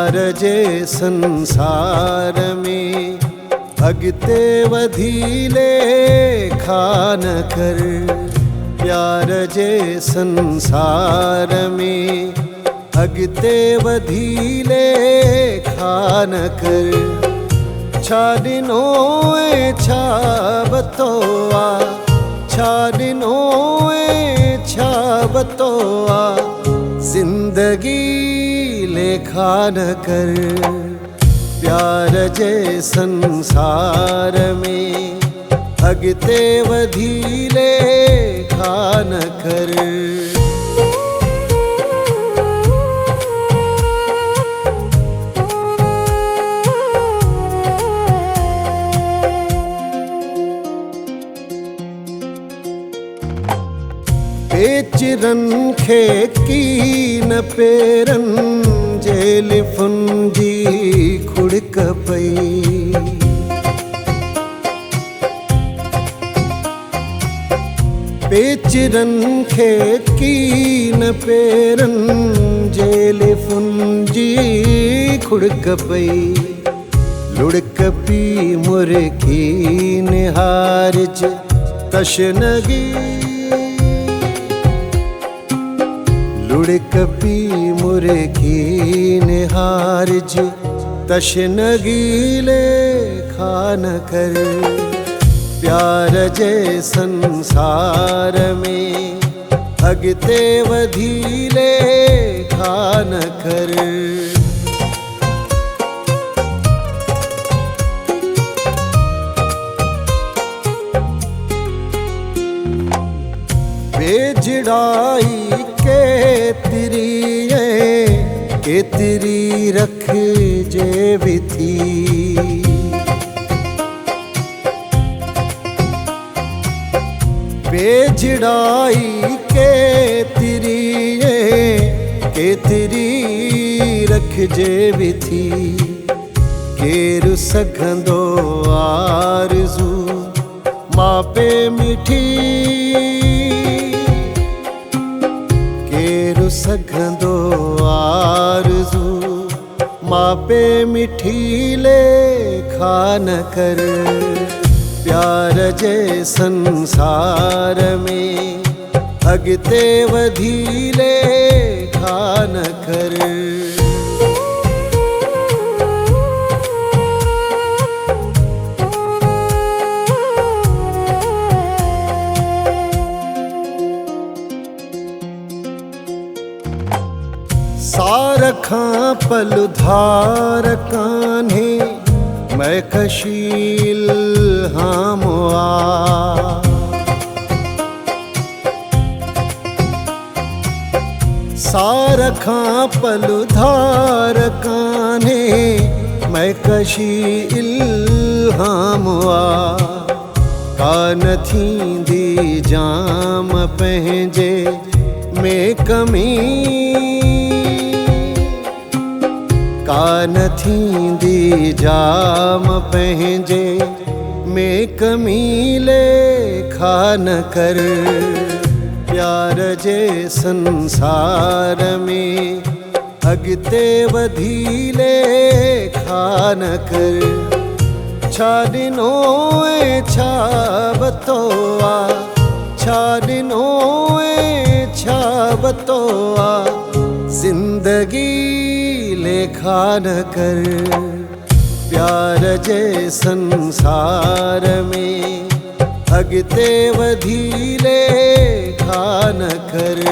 प्यार जे संसार में अगते वधीले खान कर। प्यार जे संसार में अगते वधीले खान कर। छा ॾिनो छा बतोआ, छा ॾिनो छा बतोआ, जिंदगी लेखा न कर। प्यार जे संसार में अगते वधीले खान कर। पेचरन खे कीन पेरन जे लिफुंजी खुड़क पई। पेचरन खे कीन पेरन जे लिफुंजी खुड़क पई। लुड़क पी मुर्खी निहारज तशनगी। लुड़क पी मुर्खी निहारज तशनगी लेखा न कर। प्यार जे संसार में अगते वधीले खान कर। बेजड़ाई केतरी रख जे विथी। बेजड़ाई केतरी रख जे विथी। केरु सघंदो आरज़ू मापे मिठी। केरु सघंदो आरज़ू मापे मिठी लेखा न कर। प्यार जे संसार में अगते वधीले खान कर। सार खां पलुधार कान्हे मैं कशील हामुआ। सार खां पलुधार कान्हे मैं कशील हामुआ। कान थींदी जाम पंहिंजे में कमी। कान थींदी जाम पंहिंजे में कमी लेखा न कर। प्यार जे संसार में अगते वधीले खान कर। छा ॾिनो छा बतोआ, छा ॾिनो छा बतोआ, जिंदगी लेखा न कर। प्यार जे संसार में अगते वधीले खान कर।